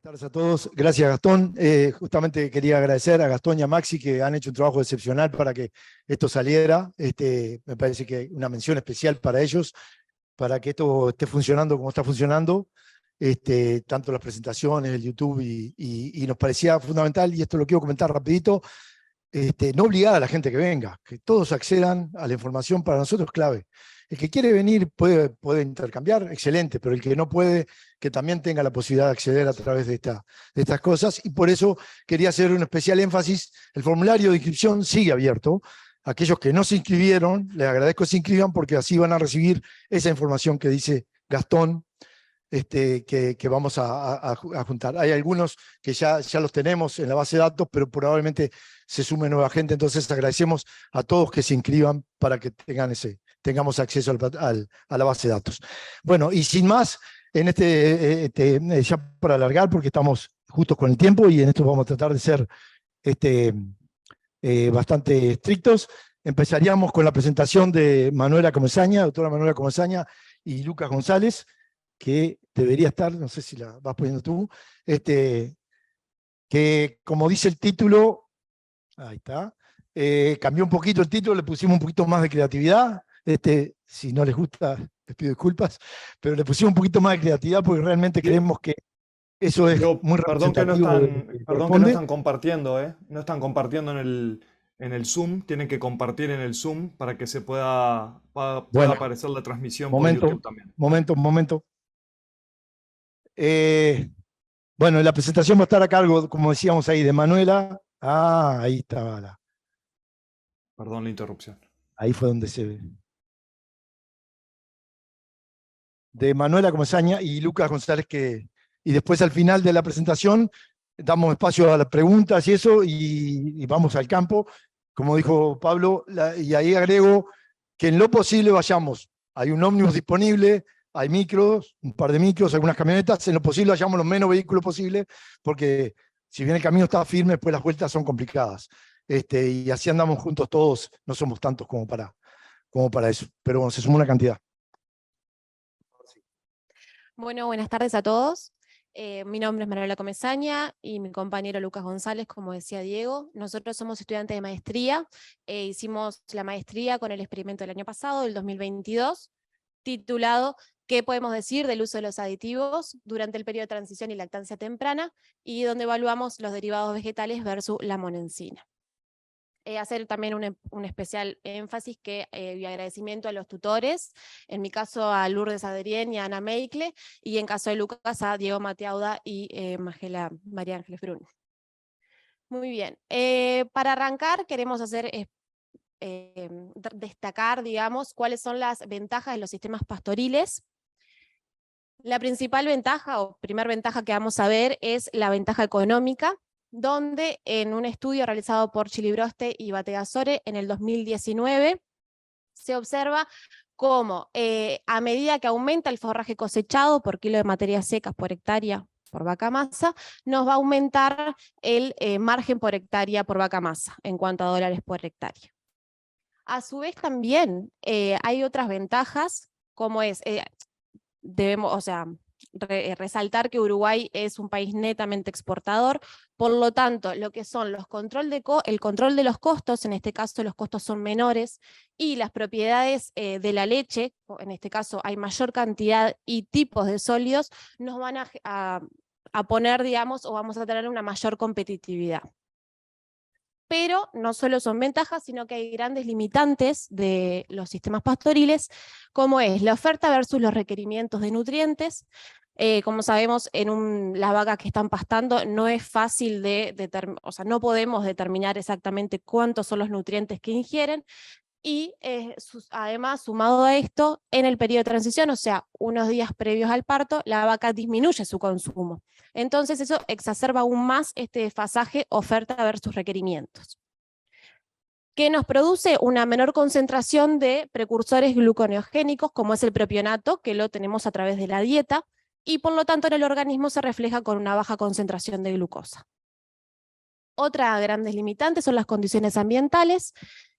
Buenas tardes a todos. Gracias, Gastón. Justamente quería agradecer a Gastón y a Maxi que han hecho un trabajo excepcional para que esto saliera. Me parece que una mención especial para ellos, para que esto esté funcionando como está funcionando, tanto las presentaciones, el YouTube, y nos parecía fundamental, y esto lo quiero comentar rapidito, no obligar a la gente que venga, que todos accedan a la información, para nosotros es clave. El que quiere venir puede intercambiar, excelente, pero el que no puede, que también tenga la posibilidad de acceder a través de estas cosas, y por eso quería hacer un especial énfasis. El formulario de inscripción sigue abierto. Aquellos que no se inscribieron, les agradezco que se inscriban, porque así van a recibir esa información que dice Gastón, que vamos a juntar. Hay algunos que ya los tenemos en la base de datos, pero probablemente se sume nueva gente, entonces agradecemos a todos que se inscriban para que tengamos acceso a la base de datos. Bueno, y sin más, en ya para alargar, porque estamos justos con el tiempo, y en esto vamos a tratar de ser bastante estrictos. Empezaríamos con la presentación de Manuela Comesaña, doctora Manuela Comesaña, y Lucas González, que debería estar, no sé si la vas poniendo tú, que como dice el título, ahí está, cambió un poquito el título, le pusimos un poquito más de creatividad. Si no les gusta, les pido disculpas, pero le pusimos un poquito más de creatividad porque realmente creemos que eso es muy representativo de lo que Perdón que no corresponde. están compartiendo, ¿eh? No están compartiendo en el Zoom. Tienen que compartir en el Zoom para que pueda Bueno, aparecer la transmisión por momento, YouTube también. momento. Bueno, la presentación va a estar a cargo, como decíamos ahí, de Manuela. Ahí estaba. Perdón la interrupción. Ahí fue donde se ve. De Manuela Comesaña y Lucas González, y después al final de la presentación damos espacio a las preguntas y eso, y vamos al campo, como dijo Pablo, y ahí agrego que en lo posible vayamos. Hay un ómnibus disponible, hay micros, un par de micros, algunas camionetas, en lo posible vayamos los menos vehículos posible, porque si bien el camino está firme, pues las vueltas son complicadas. Y así andamos juntos todos, no somos tantos como para eso, pero bueno, se suma una cantidad. Bueno, buenas tardes a todos. Mi nombre es Manuela Comesaña y mi compañero Lucas González, como decía Diego. Nosotros somos estudiantes de maestría. Hicimos la maestría con el experimento del año pasado, del 2022, titulado ¿Qué podemos decir del uso de los aditivos durante el periodo de transición y lactancia temprana? Y donde evaluamos los derivados vegetales versus la monensina. Hacer también un especial énfasis y agradecimiento a los tutores, en mi caso a Lourdes Adrién y a Ana Meikle, y en caso de Lucas a Diego Mateauda y María Ángeles Brun. Muy bien, para arrancar queremos destacar, digamos, cuáles son las ventajas de los sistemas pastoriles. La principal ventaja, o primer ventaja que vamos a ver, es la ventaja económica, donde en un estudio realizado por Chilibroste y Bategasore en el 2019, se observa cómo a medida que aumenta el forraje cosechado por kilo de materias secas por hectárea por vaca masa, nos va a aumentar el margen por hectárea por vaca masa, en cuanto a dólares por hectárea. A su vez también hay otras ventajas, como es, resaltar que Uruguay es un país netamente exportador, por lo tanto, lo que son el control de los costos, en este caso los costos son menores, y las propiedades de la leche, en este caso hay mayor cantidad y tipos de sólidos, nos van a poner, digamos, o vamos a tener una mayor competitividad. Pero no solo son ventajas, sino que hay grandes limitantes de los sistemas pastoriles, como es la oferta versus los requerimientos de nutrientes. Como sabemos, las vacas que están pastando no es fácil no podemos determinar exactamente cuántos son los nutrientes que ingieren, y además, sumado a esto, en el periodo de transición, o sea, unos días previos al parto, la vaca disminuye su consumo. Entonces eso exacerba aún más este desfasaje oferta versus requerimientos, que nos produce una menor concentración de precursores gluconeogénicos, como es el propionato, que lo tenemos a través de la dieta, y por lo tanto en el organismo se refleja con una baja concentración de glucosa. Otra grandes limitante son las condiciones ambientales,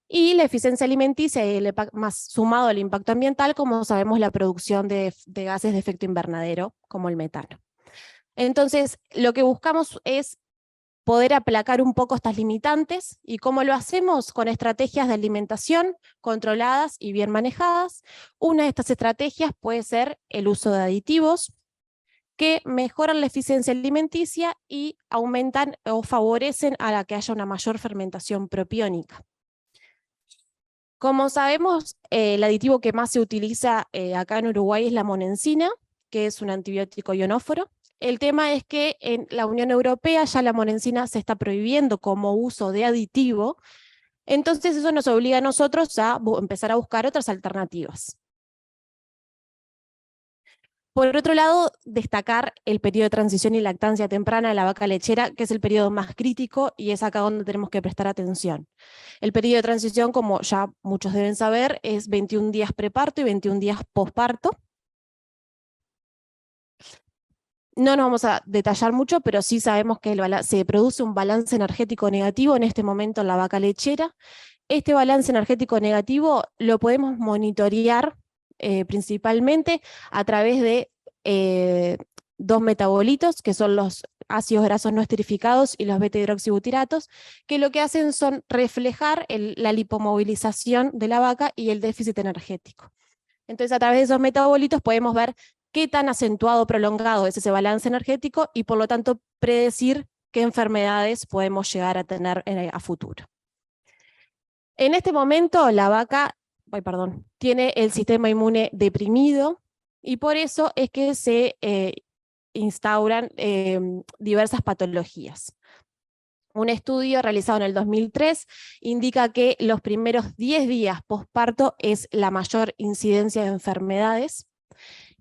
y la eficiencia alimenticia, más sumado al impacto ambiental, como sabemos, la producción de gases de efecto invernadero, como el metano. Entonces, lo que buscamos es poder aplacar un poco estas limitantes, y cómo lo hacemos con estrategias de alimentación controladas y bien manejadas. Una de estas estrategias puede ser el uso de aditivos que mejoran la eficiencia alimenticia y aumentan o favorecen a la que haya una mayor fermentación propiónica. Como sabemos, el aditivo que más se utiliza acá en Uruguay es la monensina, que es un antibiótico ionóforo. El tema es que en la Unión Europea ya la monensina se está prohibiendo como uso de aditivo, entonces eso nos obliga a nosotros a empezar a buscar otras alternativas. Por otro lado, destacar el periodo de transición y lactancia temprana de la vaca lechera, que es el periodo más crítico y es acá donde tenemos que prestar atención. El periodo de transición, como ya muchos deben saber, es 21 días preparto y 21 días posparto. No nos vamos a detallar mucho, pero sí sabemos que se produce un balance energético negativo en este momento en la vaca lechera. Este balance energético negativo lo podemos monitorear principalmente a través de dos metabolitos, que son los ácidos grasos no esterificados y los beta-hidroxibutiratos, que lo que hacen son reflejar la lipomovilización de la vaca y el déficit energético. Entonces, a través de esos metabolitos podemos ver qué tan acentuado o prolongado es ese balance energético y por lo tanto predecir qué enfermedades podemos llegar a tener a futuro. En este momento la vaca tiene el sistema inmune deprimido y por eso es que se instauran diversas patologías. Un estudio realizado en el 2003 indica que los primeros 10 días posparto es la mayor incidencia de enfermedades,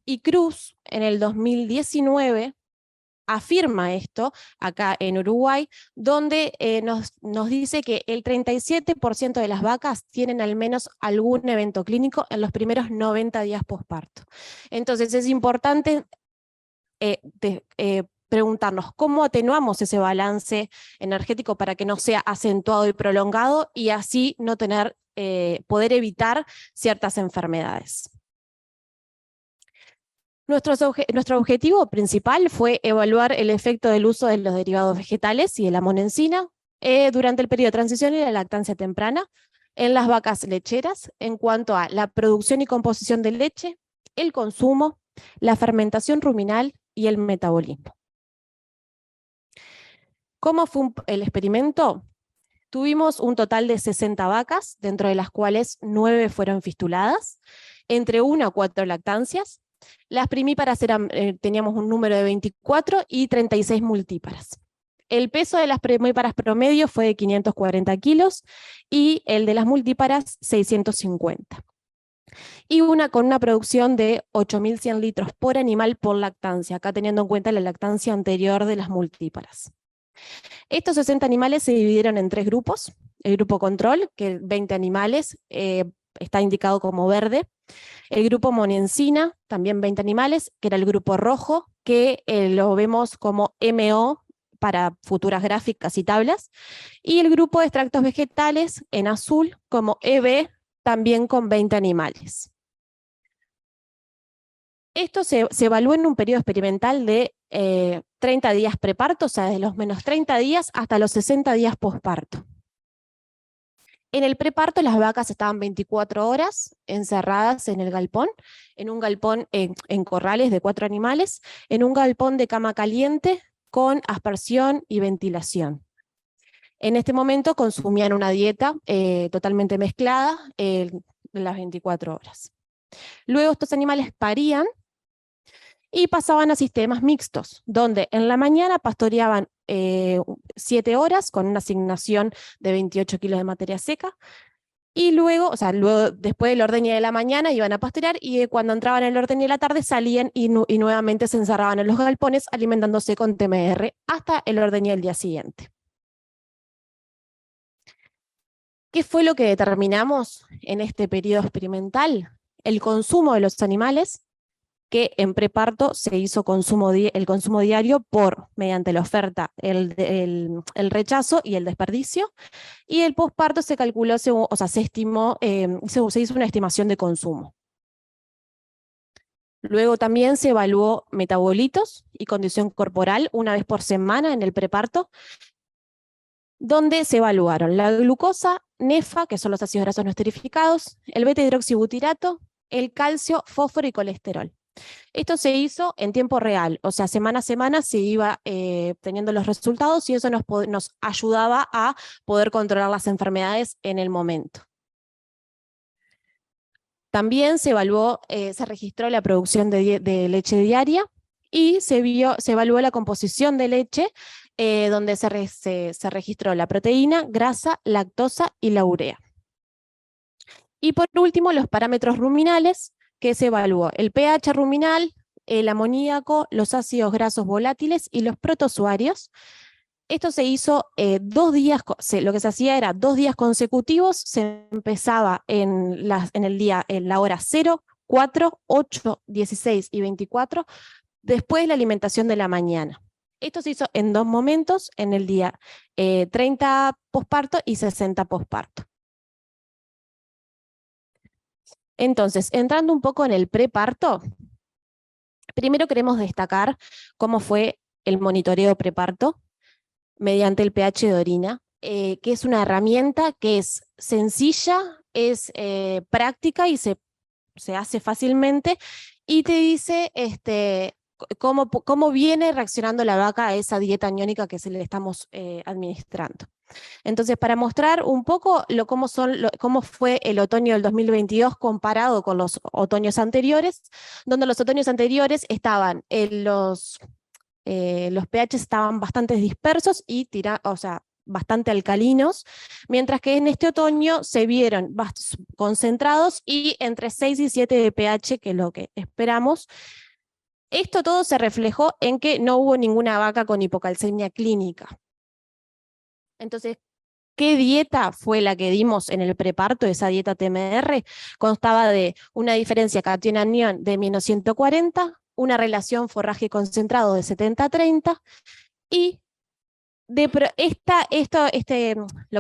y Cruz en el 2019 afirma esto acá en Uruguay, donde nos dice que el 37% de las vacas tienen al menos algún evento clínico en los primeros 90 días posparto. Entonces es importante preguntarnos cómo atenuamos ese balance energético para que no sea acentuado y prolongado y así no poder evitar ciertas enfermedades. Nuestro objetivo principal fue evaluar el efecto del uso de los derivados vegetales y de la monensina durante el periodo de transición y la lactancia temprana en las vacas lecheras en cuanto a la producción y composición de leche, el consumo, la fermentación ruminal y el metabolismo. ¿Cómo fue el experimento? Tuvimos un total de 60 vacas, dentro de las cuales 9 fueron fistuladas, entre 1 a 4 lactancias. Las primíparas teníamos un número de 24 y 36 multíparas. El peso de las primíparas promedio fue de 540 kilos y el de las multíparas 650. Y con una producción de 8.100 litros por animal por lactancia, acá teniendo en cuenta la lactancia anterior de las multíparas. Estos 60 animales se dividieron en 3 grupos. El grupo control, que 20 animales, está indicado como verde. El grupo monensina, también 20 animales, que era el grupo rojo, que lo vemos como MO para futuras gráficas y tablas. Y el grupo de extractos vegetales, en azul, como EB, también con 20 animales. Esto se evaluó en un periodo experimental de 30 días preparto, o sea, desde los menos 30 días hasta los 60 días posparto. En el preparto las vacas estaban 24 horas encerradas en el galpón, en un galpón en corrales de 4 animales, en un galpón de cama caliente con aspersión y ventilación. En este momento consumían una dieta totalmente mezclada en las 24 horas. Luego estos animales parían y pasaban a sistemas mixtos, donde en la mañana pastoreaban 7 horas con una asignación de 28 kilos de materia seca, y luego, después del ordeñe de la mañana iban a pastorear, y cuando entraban en el ordeñe de la tarde salían y nuevamente se encerraban en los galpones alimentándose con TMR hasta el ordeñe del día siguiente. ¿Qué fue lo que determinamos en este periodo experimental? El consumo de los animales, que en preparto se hizo el consumo diario mediante la oferta, el rechazo y el desperdicio, y el posparto se calculó, se estimó, se hizo una estimación de consumo. Luego también se evaluó metabolitos y condición corporal una vez por semana en el preparto, donde se evaluaron la glucosa, NEFA, que son los ácidos grasos no esterificados, el beta-hidroxibutirato, el calcio, fósforo y colesterol. Esto se hizo en tiempo real, o sea, semana a semana se iba teniendo los resultados y eso nos ayudaba a poder controlar las enfermedades en el momento. También se evaluó, se registró la producción de leche diaria y se evaluó la composición de leche, donde se registró la proteína, grasa, lactosa y la urea. Y por último, los parámetros ruminales, que se evaluó el pH ruminal, el amoníaco, los ácidos grasos volátiles y los protozoarios. Esto se hizo 2 días, lo que se hacía era 2 días consecutivos, se empezaba en la hora 0, 4, 8, 16 y 24, después de la alimentación de la mañana. Esto se hizo en 2 momentos, en el día 30 posparto y 60 posparto. Entonces, entrando un poco en el preparto, primero queremos destacar cómo fue el monitoreo preparto mediante el pH de orina, que es una herramienta que es sencilla, es práctica y se hace fácilmente, y te dice cómo viene reaccionando la vaca a esa dieta aniónica que se le estamos administrando. Entonces, para mostrar un poco cómo fue el otoño del 2022 comparado con los otoños anteriores, donde los otoños anteriores estaban los pH estaban bastante dispersos y bastante alcalinos, mientras que en este otoño se vieron concentrados y entre 6 y 7 de pH, que es lo que esperamos. Esto todo se reflejó en que no hubo ninguna vaca con hipocalcemia clínica. Entonces, ¿qué dieta fue la que dimos en el preparto? Esa dieta TMR constaba de una diferencia cation-anión de -140, una relación forraje concentrado de 70-30, y lo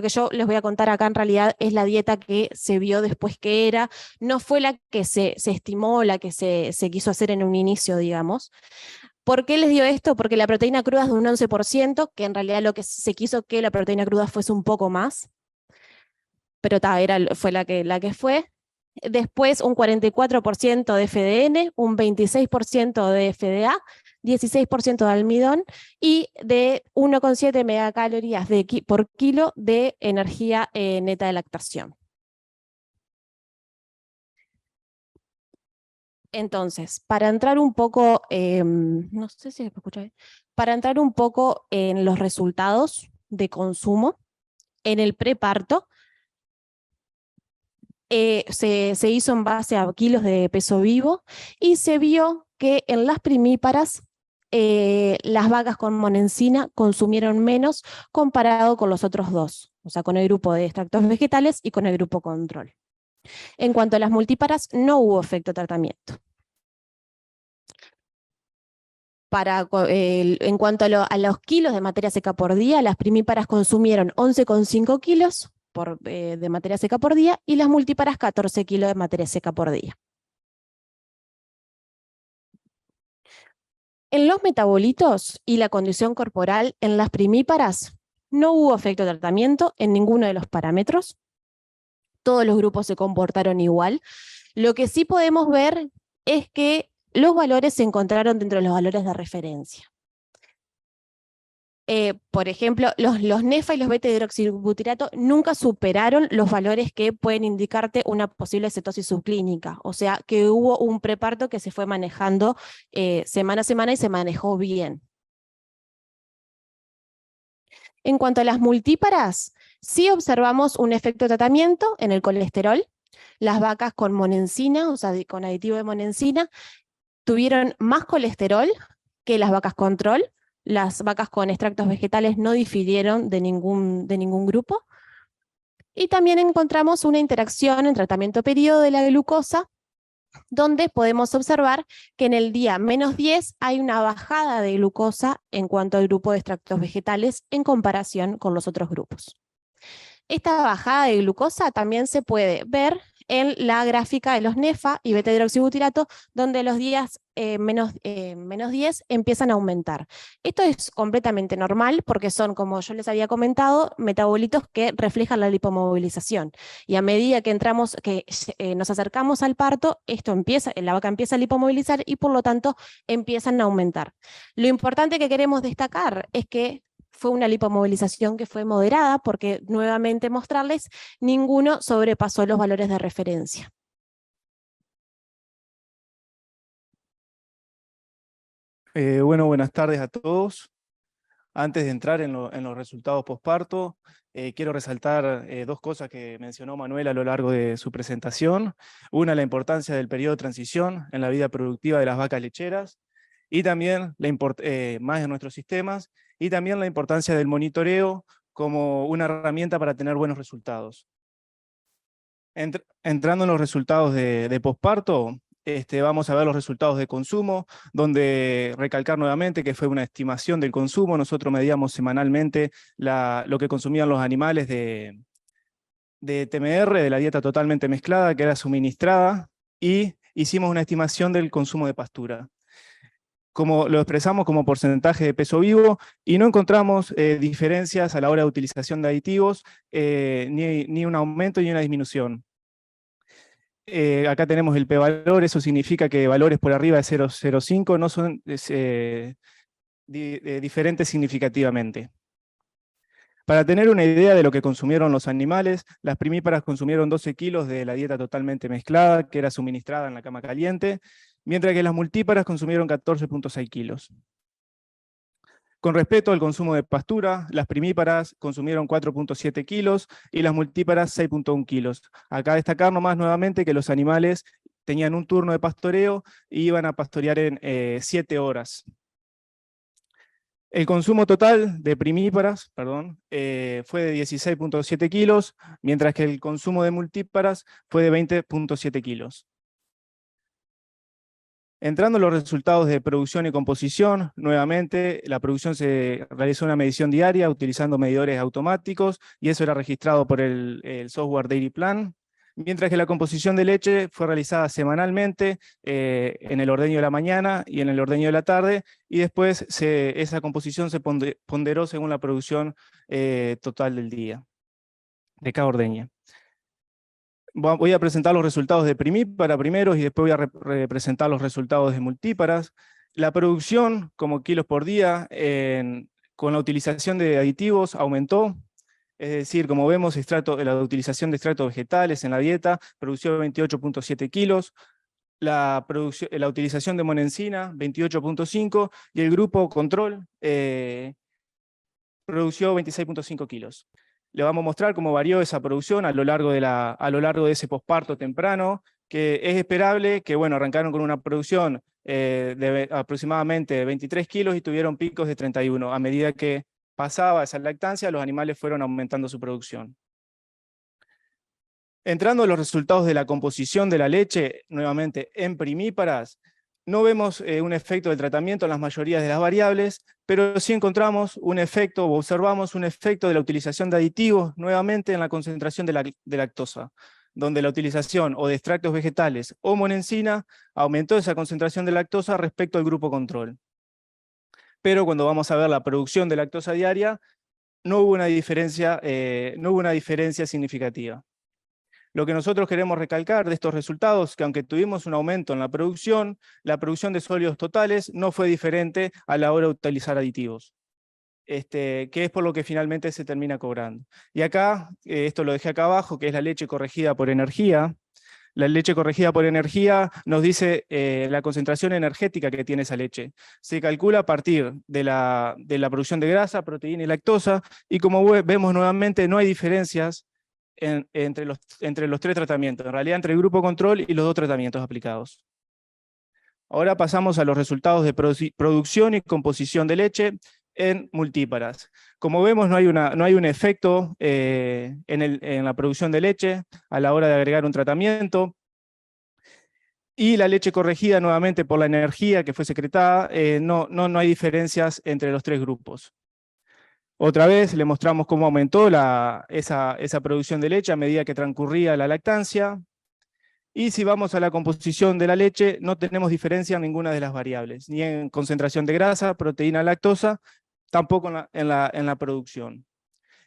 que yo les voy a contar acá en realidad es la dieta que se vio después que era, no fue la que se estimó, la que se quiso hacer en un inicio, digamos. ¿Por qué les dio esto? Porque la proteína cruda es de un 11%, que en realidad lo que se quiso que la proteína cruda fuese un poco más, pero fue la que fue. Después un 44% de FDN, un 26% de FDA, 16% de almidón y de 1,7 megacalorías por kilo de energía neta de lactación. Entonces, para entrar un poco, no sé si me escucha bien, para entrar un poco en los resultados de consumo, en el preparto, se hizo en base a kilos de peso vivo y se vio que en las primíparas las vacas con monencina consumieron menos comparado con los otros dos, o sea, con el grupo de extractos vegetales y con el grupo control. En cuanto a las multíparas, no hubo efecto tratamiento. En cuanto a los kilos de materia seca por día, las primíparas consumieron 11,5 kilos de materia seca por día y las multíparas 14 kilos de materia seca por día. En los metabolitos y la condición corporal en las primíparas no hubo efecto de tratamiento en ninguno de los parámetros. Todos los grupos se comportaron igual. Lo que sí podemos ver es que los valores se encontraron dentro de los valores de referencia. Por ejemplo, los NEFA y los beta-hidroxibutirato nunca superaron los valores que pueden indicarte una posible cetosis subclínica, o sea que hubo un preparto que se fue manejando semana a semana y se manejó bien. En cuanto a las multíparas, sí observamos un efecto de tratamiento en el colesterol. Las vacas con monencina, o sea, con aditivo de monencina, tuvieron más colesterol que las vacas control. Las vacas con extractos vegetales no difirieron de ningún grupo. Y también encontramos una interacción en tratamiento periodo de la glucosa, donde podemos observar que en el día -10 hay una bajada de glucosa en cuanto al grupo de extractos vegetales en comparación con los otros grupos. Esta bajada de glucosa también se puede ver en la gráfica de los NEFA y beta-hidroxibutirato, donde los días menos 10 empiezan a aumentar. Esto es completamente normal porque son, como yo les había comentado, metabolitos que reflejan la lipomovilización. Y a medida que nos acercamos al parto, la vaca empieza a lipomovilizar y por lo tanto empiezan a aumentar. Lo importante que queremos destacar es que fue una lipomovilización que fue moderada, porque nuevamente mostrarles, ninguno sobrepasó los valores de referencia. Bueno, buenas tardes a todos. Antes de entrar en los resultados posparto, quiero resaltar dos cosas que mencionó Manuel a lo largo de su presentación. Una, la importancia del periodo de transición en la vida productiva de las vacas lecheras, y también más en nuestros sistemas, y también la importancia del monitoreo como una herramienta para tener buenos resultados. Entrando en los resultados de posparto, vamos a ver los resultados de consumo, donde recalcar nuevamente que fue una estimación del consumo. Nosotros medíamos semanalmente lo que consumían los animales de TMR, de la dieta totalmente mezclada, que era suministrada, y hicimos una estimación del consumo de pastura. Como lo expresamos como porcentaje de peso vivo, y no encontramos diferencias a la hora de utilización de aditivos, ni un aumento ni una disminución. Acá tenemos el p-valor, eso significa que valores por arriba de 0,05 no son diferentes significativamente. Para tener una idea de lo que consumieron los animales, las primíparas consumieron 12 kilos de la dieta totalmente mezclada, que era suministrada en la cama caliente, mientras que las multíparas consumieron 14,6 kilos. Con respecto al consumo de pastura, las primíparas consumieron 4,7 kilos y las multíparas 6,1 kilos. Acá destacar nomás nuevamente que los animales tenían un turno de pastoreo y iban a pastorear en 7 horas. El consumo total de primíparas fue de 16,7 kilos, mientras que el consumo de multíparas fue de 20,7 kilos. Entrando en los resultados de producción y composición, nuevamente la producción se realizó una medición diaria utilizando medidores automáticos, y eso era registrado por el software Dairy Plan, mientras que la composición de leche fue realizada semanalmente en el ordeño de la mañana y en el ordeño de la tarde, y después esa composición se ponderó según la producción total del día, de cada ordeña. Voy a presentar los resultados de primípara primero y después voy a representar los resultados de multíparas. La producción, como kilos por día, con la utilización de aditivos aumentó. Es decir, como vemos, la utilización de extractos vegetales en la dieta produció 28,7 kilos. La utilización de monencina, 28,5, y el grupo control produció 26,5 kilos. Le vamos a mostrar cómo varió esa producción a lo largo de ese posparto temprano, que es esperable que, bueno, arrancaron con una producción de aproximadamente 23 kilos y tuvieron picos de 31. A medida que pasaba esa lactancia, los animales fueron aumentando su producción. Entrando a los resultados de la composición de la leche, nuevamente en primíparas, no vemos un efecto del tratamiento en las mayorías de las variables, pero sí encontramos un efecto, o observamos un efecto de la utilización de aditivos, nuevamente en la concentración de lactosa, donde la utilización o de extractos vegetales o monencina aumentó esa concentración de lactosa respecto al grupo control. Pero cuando vamos a ver la producción de lactosa diaria, no hubo una diferencia significativa. Lo que nosotros queremos recalcar de estos resultados, que aunque tuvimos un aumento en la producción de sólidos totales no fue diferente a la hora de utilizar aditivos, que es por lo que finalmente se termina cobrando. Y acá, esto lo dejé acá abajo, que es la leche corregida por energía. La leche corregida por energía nos dice la concentración energética que tiene esa leche. Se calcula a partir de la producción de grasa, proteína y lactosa, y como vemos nuevamente no hay diferencias entre los tres tratamientos, en realidad entre el grupo control y los dos tratamientos aplicados. Ahora pasamos a los resultados de producción y composición de leche en multíparas. Como vemos, no hay un efecto en la producción de leche a la hora de agregar un tratamiento, y la leche corregida nuevamente por la energía que fue secretada, no hay diferencias entre los tres grupos. Otra vez le mostramos cómo aumentó esa producción de leche a medida que transcurría la lactancia. Y si vamos a la composición de la leche, no tenemos diferencia en ninguna de las variables, ni en concentración de grasa, proteína, lactosa, tampoco en la producción.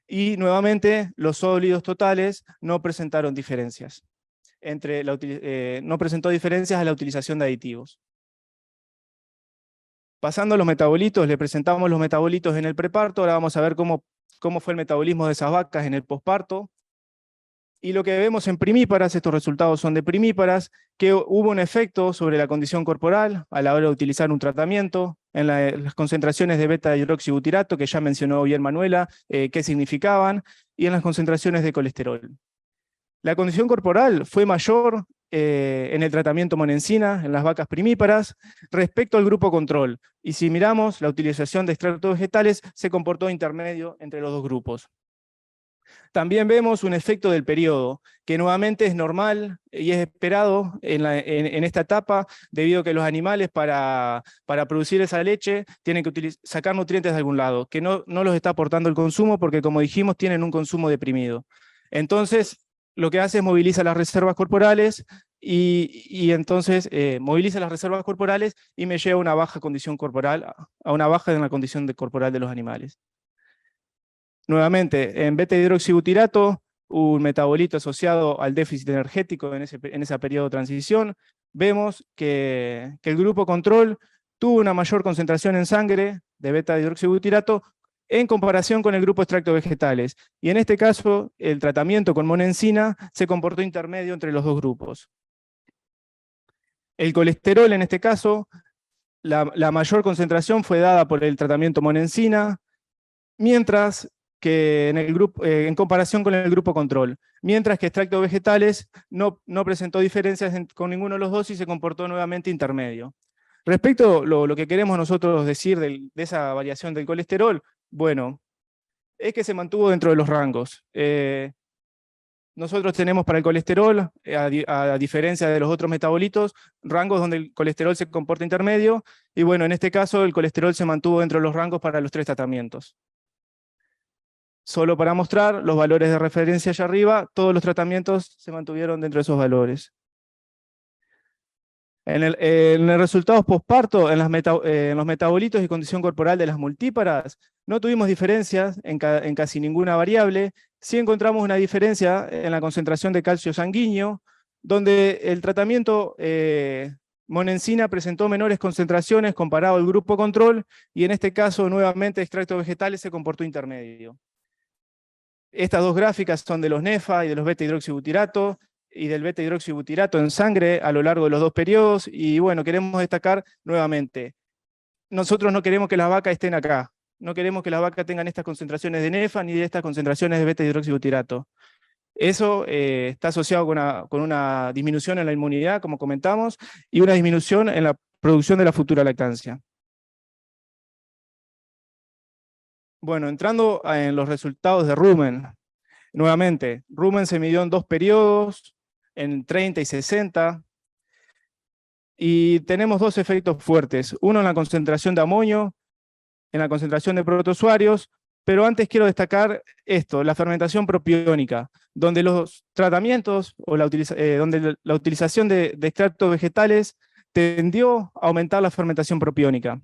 Y nuevamente, los sólidos totales no presentaron diferencias. No presentó diferencias a la utilización de aditivos. Pasando a los metabolitos, le presentamos los metabolitos en el preparto. Ahora vamos a ver cómo fue el metabolismo de esas vacas en el posparto. Y lo que vemos en primíparas, estos resultados son de primíparas, que hubo un efecto sobre la condición corporal a la hora de utilizar un tratamiento, en las concentraciones de beta-hidroxibutirato, que ya mencionó bien Manuela, qué significaban, y en las concentraciones de colesterol. La condición corporal fue mayor en el tratamiento monensina, en las vacas primíparas, respecto al grupo control. Y si miramos, la utilización de extractos vegetales se comportó intermedio entre los dos grupos. También vemos un efecto del periodo, que nuevamente es normal y es esperado en esta etapa, debido a que los animales para producir esa leche tienen que sacar nutrientes de algún lado, que no los está aportando el consumo porque, como dijimos, tienen un consumo deprimido. Entonces, lo que hace es moviliza las reservas corporales y entonces moviliza las reservas corporales y me lleva a una baja condición corporal, a una baja en la condición corporal de los animales. Nuevamente, en beta-hidroxibutirato, un metabolito asociado al déficit energético en ese periodo de transición, vemos que el grupo control tuvo una mayor concentración en sangre de beta-hidroxibutirato en comparación con el grupo extracto vegetales. Y en este caso, el tratamiento con monensina se comportó intermedio entre los dos grupos. El colesterol, en este caso, la mayor concentración fue dada por el tratamiento monensina, mientras que en comparación con el grupo control, mientras que extractos vegetales no presentó diferencias con ninguno de los dos y se comportó nuevamente intermedio. Respecto a lo que queremos nosotros decir de esa variación del colesterol, bueno, es que se mantuvo dentro de los rangos. Nosotros tenemos para el colesterol, a diferencia de los otros metabolitos, rangos donde el colesterol se comporta intermedio, y bueno, en este caso el colesterol se mantuvo dentro de los rangos para los 3 tratamientos. Solo para mostrar los valores de referencia allá arriba, todos los tratamientos se mantuvieron dentro de esos valores. En el resultados posparto, en los metabolitos y condición corporal de las multíparas, no tuvimos diferencias en casi ninguna variable. Sí encontramos una diferencia en la concentración de calcio sanguíneo, donde el tratamiento monensina presentó menores concentraciones comparado al grupo control, y en este caso, nuevamente, extractos vegetales se comportó intermedio. Estas dos gráficas son de los NEFA y de los beta-hidroxibutirato, y del beta-hidroxibutirato en sangre a lo largo de los dos periodos, y bueno, queremos destacar nuevamente, nosotros no queremos que las vacas estén acá, no queremos que las vacas tengan estas concentraciones de NEFA ni de estas concentraciones de beta-hidroxibutirato. Eso está asociado con una disminución en la inmunidad, como comentamos, y una disminución en la producción de la futura lactancia. Bueno, entrando en los resultados de Rumen, nuevamente, Rumen se midió en 2 periodos, en 30 y 60, y tenemos 2 efectos fuertes, uno en la concentración de amonio, en la concentración de protozoarios, pero antes quiero destacar esto, la fermentación propiónica, donde los tratamientos, o donde la utilización de extractos vegetales tendió a aumentar la fermentación propiónica.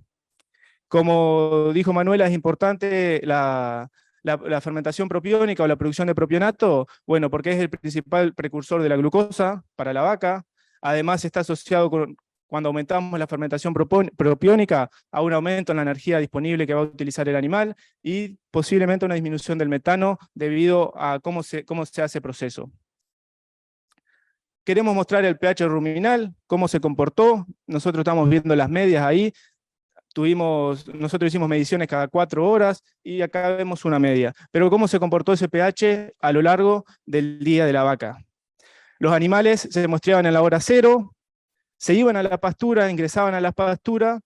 Como dijo Manuela, es importante la fermentación propiónica o la producción de propionato, bueno, porque es el principal precursor de la glucosa para la vaca. Además está asociado cuando aumentamos la fermentación propiónica, a un aumento en la energía disponible que va a utilizar el animal, y posiblemente una disminución del metano debido a cómo se hace el proceso. Queremos mostrar el pH ruminal, cómo se comportó. Nosotros estamos viendo las medias ahí. Nosotros hicimos mediciones cada 4 horas y acá vemos una media. Pero cómo se comportó ese pH a lo largo del día de la vaca. Los animales se mostraban en la hora 0, se iban a la pastura, ingresaban a la pastura,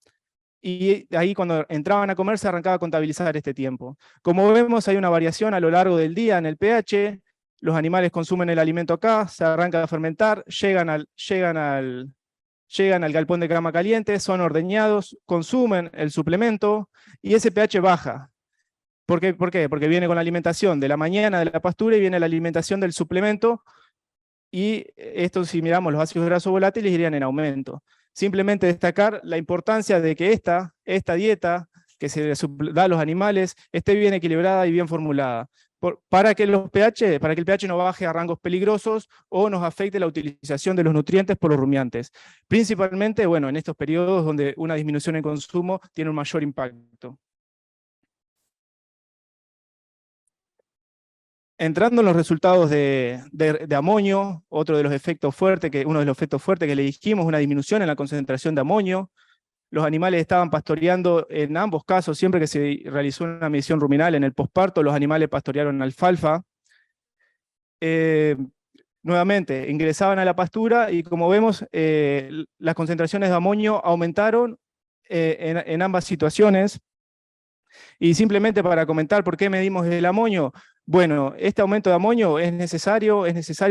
y ahí cuando entraban a comer se arrancaba a contabilizar este tiempo. Como vemos, hay una variación a lo largo del día en el pH, los animales consumen el alimento acá, se arrancan a fermentar, llegan al galpón de cama caliente, son ordeñados, consumen el suplemento, y ese pH baja. ¿Por qué? Porque viene con la alimentación de la mañana de la pastura y viene la alimentación del suplemento, y esto, si miramos los ácidos grasos volátiles, irían en aumento. Simplemente destacar la importancia de que esta dieta que se da a los animales esté bien equilibrada y bien formulada, para que el pH no baje a rangos peligrosos o nos afecte la utilización de los nutrientes por los rumiantes. Principalmente, bueno, en estos periodos donde una disminución en consumo tiene un mayor impacto. Entrando en los resultados de amonio, uno de los efectos fuertes que le dijimos, una disminución en la concentración de amonio. Los animales estaban pastoreando en ambos casos, siempre que se realizó una medición ruminal en el posparto, los animales pastorearon alfalfa. Nuevamente, ingresaban a la pastura y como vemos, las concentraciones de amonio aumentaron en ambas situaciones. Y simplemente para comentar por qué medimos el amonio, bueno, este aumento de amonio es necesario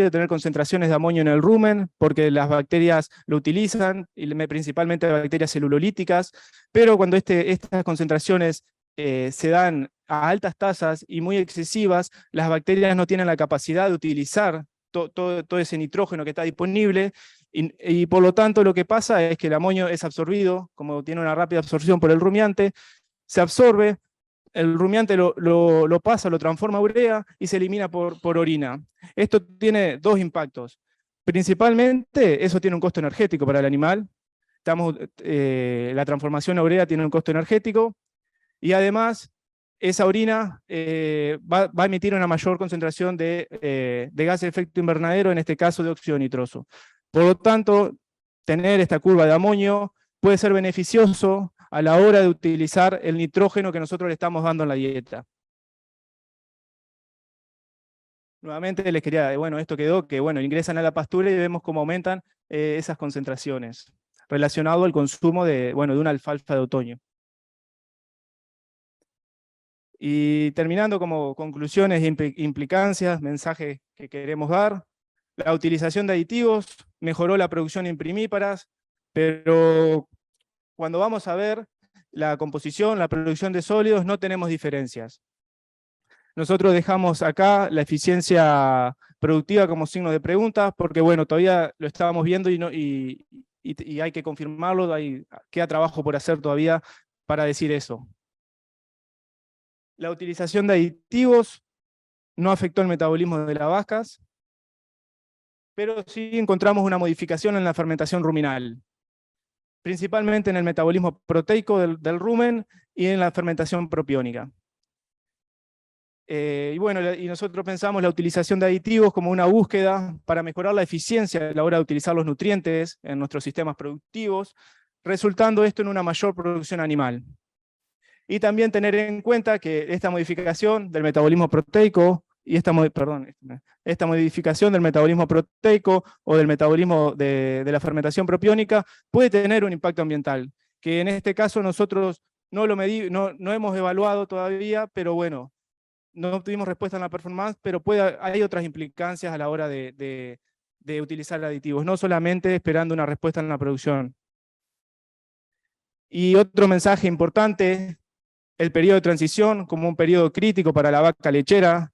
tener concentraciones de amonio en el rumen, porque las bacterias lo utilizan, y principalmente bacterias celulolíticas, pero cuando estas concentraciones se dan a altas tasas y muy excesivas, las bacterias no tienen la capacidad de utilizar todo ese nitrógeno que está disponible, y por lo tanto lo que pasa es que el amonio es absorbido, como tiene una rápida absorción por el rumiante, se absorbe, el rumiante lo pasa, lo transforma a urea y se elimina por orina. Esto tiene dos impactos. Principalmente, eso tiene un costo energético para el animal. La transformación a urea tiene un costo energético y además esa orina va a emitir una mayor concentración de gas de efecto invernadero, en este caso de óxido nitroso. Por lo tanto, tener esta curva de amonio puede ser beneficioso a la hora de utilizar el nitrógeno que nosotros le estamos dando en la dieta. Nuevamente les quería, esto quedó, que ingresan a la pastura y vemos cómo aumentan esas concentraciones, relacionado al consumo de una alfalfa de otoño. Y terminando como conclusiones e implicancias, mensajes que queremos dar, la utilización de aditivos mejoró la producción en primíparas, pero cuando vamos a ver la composición, la producción de sólidos, no tenemos diferencias. Nosotros dejamos acá la eficiencia productiva como signo de pregunta, porque todavía lo estábamos viendo y hay que confirmarlo, queda trabajo por hacer todavía para decir eso. La utilización de aditivos no afectó el metabolismo de las vacas, pero sí encontramos una modificación en la fermentación ruminal, principalmente en el metabolismo proteico del rumen y en la fermentación propiónica. Y nosotros pensamos la utilización de aditivos como una búsqueda para mejorar la eficiencia a la hora de utilizar los nutrientes en nuestros sistemas productivos, resultando esto en una mayor producción animal. Y también tener en cuenta que esta modificación del metabolismo proteico, y esta modificación del metabolismo proteico o del metabolismo de la fermentación propiónica puede tener un impacto ambiental, que en este caso nosotros no hemos evaluado todavía, pero no obtuvimos respuesta en la performance, pero hay otras implicancias a la hora de utilizar aditivos, no solamente esperando una respuesta en la producción. Y otro mensaje importante, el periodo de transición como un periodo crítico para la vaca lechera,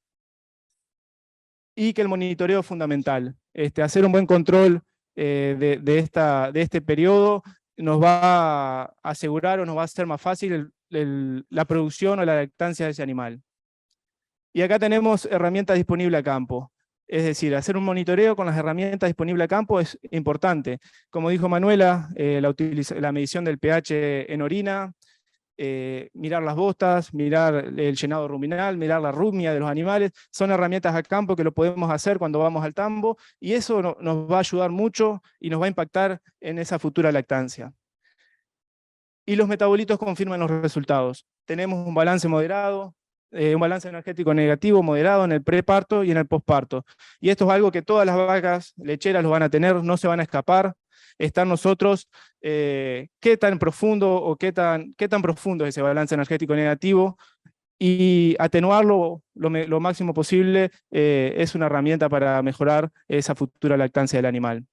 y que el monitoreo es fundamental. Hacer un buen control de este periodo nos va a asegurar o nos va a hacer más fácil la producción o la lactancia de ese animal. Y acá tenemos herramientas disponibles a campo. Es decir, hacer un monitoreo con las herramientas disponibles a campo es importante. Como dijo Manuela, la medición del pH en orina, mirar las botas, mirar el llenado ruminal, mirar la rumia de los animales, son herramientas a campo que lo podemos hacer cuando vamos al tambo, y eso nos va a ayudar mucho y nos va a impactar en esa futura lactancia. Y los metabolitos confirman los resultados. Tenemos un balance moderado, un balance energético negativo moderado en el preparto y en el posparto. Y esto es algo que todas las vacas lecheras lo van a tener, no se van a escapar. Están nosotros, qué tan profundo o qué tan profundo es ese balance energético negativo, y atenuarlo lo máximo posible es una herramienta para mejorar esa futura lactancia del animal.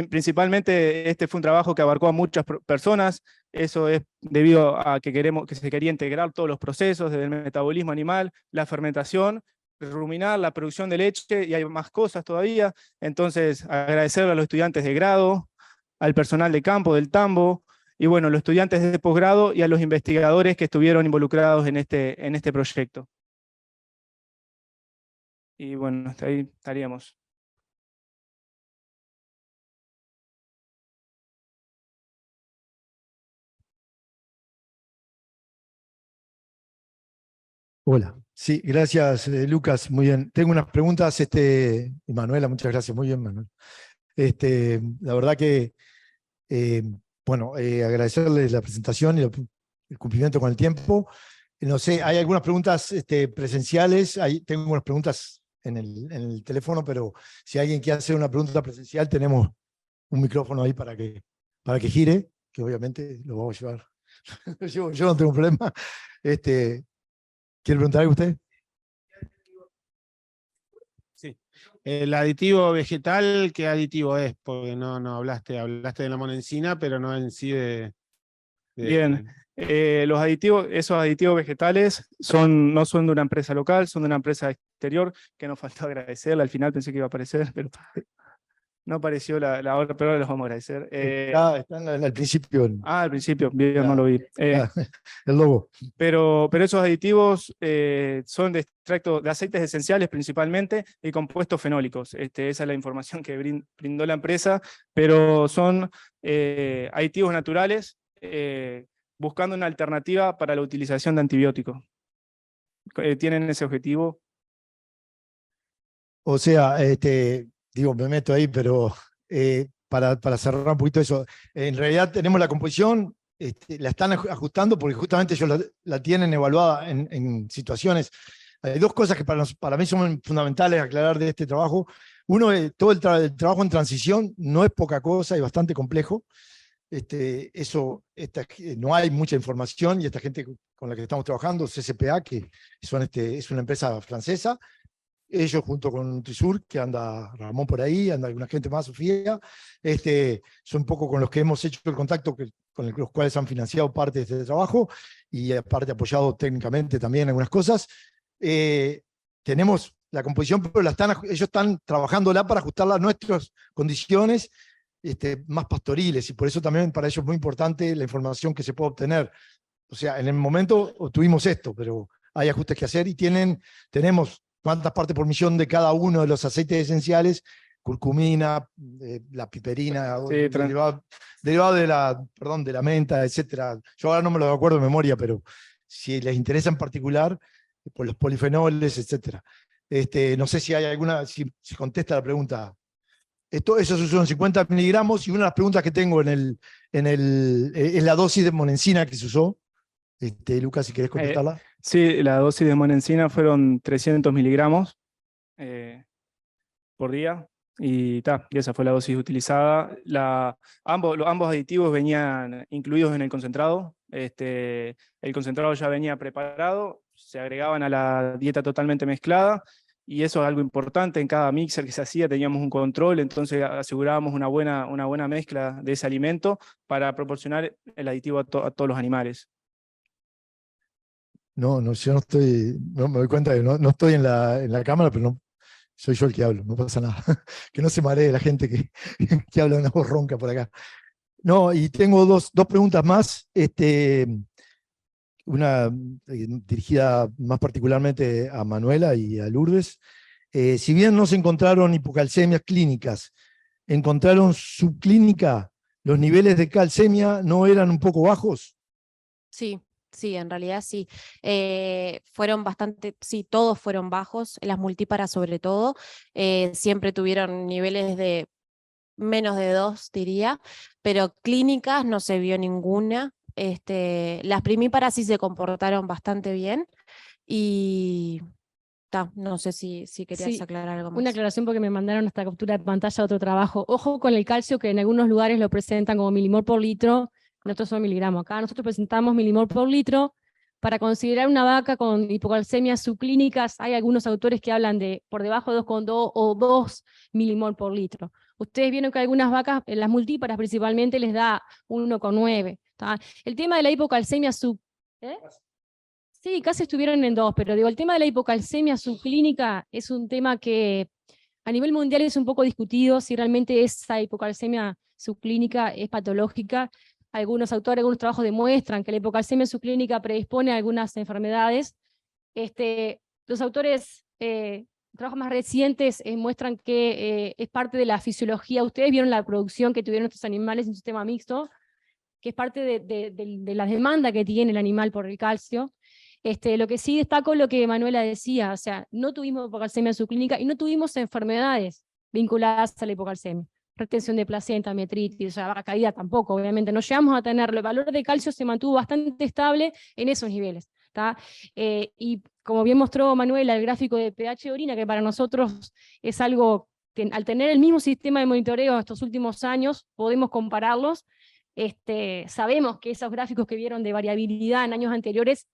Principalmente este fue un trabajo que abarcó a muchas personas. Eso es debido a que se quería integrar todos los procesos, desde el metabolismo animal, la fermentación ruminar la producción de leche y hay más cosas todavía. Entonces, agradecerle a los estudiantes de grado, al personal de campo del Tambo, y bueno, los estudiantes de posgrado y a los investigadores que estuvieron involucrados en este proyecto. Y bueno, hasta ahí estaríamos. Hola. Sí, gracias, Lucas. Muy bien. Tengo unas preguntas, y Manuela, muchas gracias. Muy bien, Manuel. La verdad que, bueno, agradecerles la presentación y el cumplimiento con el tiempo. No sé, hay algunas preguntas presenciales, tengo unas preguntas en el teléfono, pero si alguien quiere hacer una pregunta presencial, tenemos un micrófono ahí para que gire, que obviamente lo vamos a llevar. Yo no tengo problema. ¿Quiere preguntar algo usted? Sí. El aditivo vegetal, ¿qué aditivo es? Porque no hablaste de la monencina, pero no en sí de... Bien, esos aditivos vegetales no son de una empresa local, son de una empresa exterior, que nos faltó agradecerle, al final pensé que iba a aparecer, pero no apareció la hora, pero ahora los vamos a agradecer. Está al principio. Al principio, bien, no lo vi. El logo. Pero esos aditivos son de extracto de aceites esenciales principalmente y compuestos fenólicos. Esa es la información que brindó la empresa, pero son aditivos naturales buscando una alternativa para la utilización de antibióticos. ¿Tienen ese objetivo? O sea, digo, me meto ahí, pero para cerrar un poquito eso, en realidad tenemos la composición, la están ajustando porque justamente ellos la tienen evaluada en situaciones. Hay dos cosas que para mí son fundamentales aclarar de este trabajo. Uno, todo el trabajo en transición no es poca cosa y bastante complejo. No hay mucha información y esta gente con la que estamos trabajando, CCPA, que es una empresa francesa, ellos junto con Nutrisur, que anda Ramón por ahí, anda alguna gente más, Sofía, son un poco con los que hemos hecho el contacto, con los cuales han financiado parte de este trabajo y aparte apoyado técnicamente también algunas cosas. Tenemos la composición, pero ellos están trabajándola para ajustarla a nuestras condiciones más pastoriles, y por eso también para ellos es muy importante la información que se puede obtener. O sea, en el momento obtuvimos esto, pero hay ajustes que hacer y tenemos cuántas partes por millón de cada uno de los aceites esenciales, curcumina, la piperina, Sí, derivado de la menta, etc. Yo ahora no me lo acuerdo de memoria, pero si les interesa en particular, por los polifenoles, etc. No sé si hay si contesta la pregunta. Esos son 50 miligramos, y una de las preguntas que tengo es la dosis de monencina que se usó. Lucas, si querés contestarla. Sí, la dosis de monencina fueron 300 miligramos por día, y esa fue la dosis utilizada. Ambos aditivos venían incluidos en el concentrado. El concentrado ya venía preparado, se agregaban a la dieta totalmente mezclada, y eso es algo importante. En cada mixer que se hacía teníamos un control, entonces asegurábamos una buena mezcla de ese alimento para proporcionar el aditivo a todos los animales. No, yo no me doy cuenta que no estoy en la cámara, pero no, soy yo el que hablo, no pasa nada. Que no se maree la gente que habla una voz ronca por acá. No, y tengo dos preguntas más. Una dirigida más particularmente a Manuela y a Lourdes. Si bien no se encontraron hipocalcemias clínicas, ¿encontraron subclínica? ¿Los niveles de calcemia no eran un poco bajos? Sí. Sí, en realidad sí. Fueron todos fueron bajos, las multíparas sobre todo. Siempre tuvieron niveles de menos de 2, diría, pero clínicas no se vio ninguna. Las primíparas sí se comportaron bastante bien y no sé si querías aclarar algo más. Una aclaración porque me mandaron esta captura de pantalla de otro trabajo. Ojo con el calcio, que en algunos lugares lo presentan como milimol por litro. Nosotros son miligramos. Acá nosotros presentamos milimol por litro. Para considerar una vaca con hipocalcemias subclínicas, hay algunos autores que hablan de por debajo de 2,2 o 2 milimol por litro. Ustedes vieron que algunas vacas, en las multíparas principalmente, les da 1,9. El tema de la hipocalcemia Sí, Sí, casi estuvieron en 2, pero digo, el tema de la hipocalcemia subclínica es un tema que a nivel mundial es un poco discutido si realmente esa hipocalcemia subclínica es patológica. Algunos autores, algunos trabajos demuestran que la hipocalcemia subclínica predispone a algunas enfermedades. Los autores, trabajos más recientes, muestran que es parte de la fisiología. Ustedes vieron la producción que tuvieron estos animales en un sistema mixto, que es parte de la demanda que tiene el animal por el calcio. Lo que sí destaco lo que Manuela decía, o sea, no tuvimos hipocalcemia subclínica y no tuvimos enfermedades vinculadas a la hipocalcemia. Retención de placenta, metritis, o sea, vaca caída tampoco, obviamente. No llegamos a tenerlo. El valor de calcio se mantuvo bastante estable en esos niveles. Y como bien mostró Manuela, el gráfico de pH de orina, que para nosotros es algo que al tener el mismo sistema de monitoreo estos últimos años, podemos compararlos. Sabemos que esos gráficos que vieron de variabilidad en años anteriores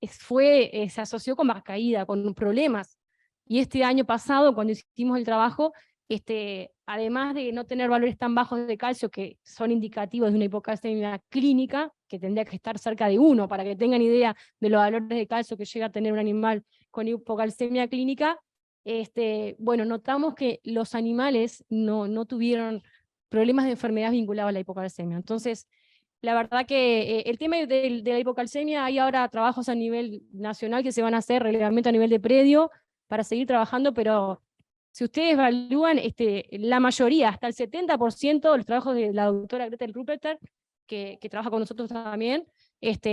se asoció con vaca caída, con problemas. Y este año pasado, cuando hicimos el trabajo, además de no tener valores tan bajos de calcio que son indicativos de una hipocalcemia clínica, que tendría que estar cerca de 1 para que tengan idea de los valores de calcio que llega a tener un animal con hipocalcemia clínica, bueno, notamos que los animales no tuvieron problemas de enfermedad vinculados a la hipocalcemia. Entonces, la verdad que el tema de la hipocalcemia, hay ahora trabajos a nivel nacional que se van a hacer, relevamiento a nivel de predio, para seguir trabajando, pero si ustedes evalúan, la mayoría, hasta el 70% de los trabajos de la doctora Gretel Rupperter, que trabaja con nosotros también,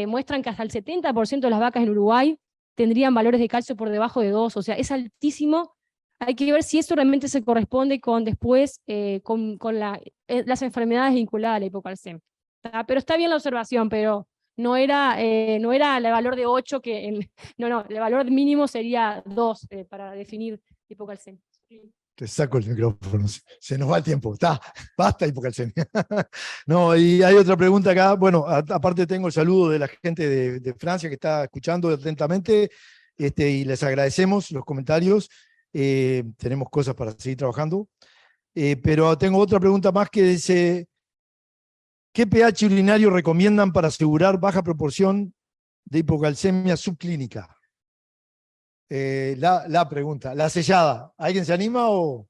muestran que hasta el 70% de las vacas en Uruguay tendrían valores de calcio por debajo de 2, o sea, es altísimo. Hay que ver si eso realmente se corresponde con después con las enfermedades vinculadas a la hipocalcemia. Pero está bien la observación, pero no era el valor de 8, no, el valor mínimo sería 2 para definir hipocalcemia. Te saco el micrófono, se nos va el tiempo, basta hipocalcemia. No, y hay otra pregunta acá, bueno, aparte tengo el saludo de la gente de Francia que está escuchando atentamente, y les agradecemos los comentarios, tenemos cosas para seguir trabajando, pero tengo otra pregunta más que dice, ¿qué pH urinario recomiendan para asegurar baja proporción de hipocalcemia subclínica? La pregunta, la sellada. ¿Alguien se anima o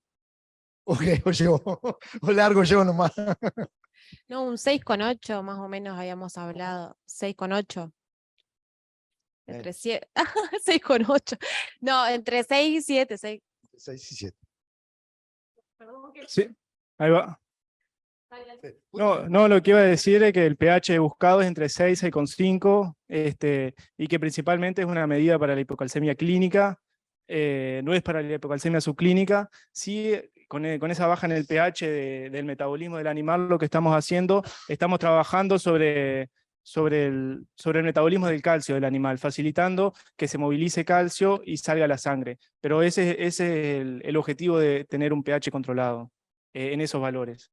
largo yo nomás? No, un 6,8 más o menos habíamos hablado. 6,8. Entre 7. 6,8. No, entre 6 y 7. 6 y 7. Sí, ahí va. No, lo que iba a decir es que el pH buscado es entre 6 y 6,5, y que principalmente es una medida para la hipocalcemia clínica, no es para la hipocalcemia subclínica. Sí, con esa baja en el pH del metabolismo del animal, lo que estamos haciendo, estamos trabajando sobre el metabolismo del calcio del animal, facilitando que se movilice calcio y salga a la sangre. Pero ese es el objetivo de tener un pH controlado en esos valores.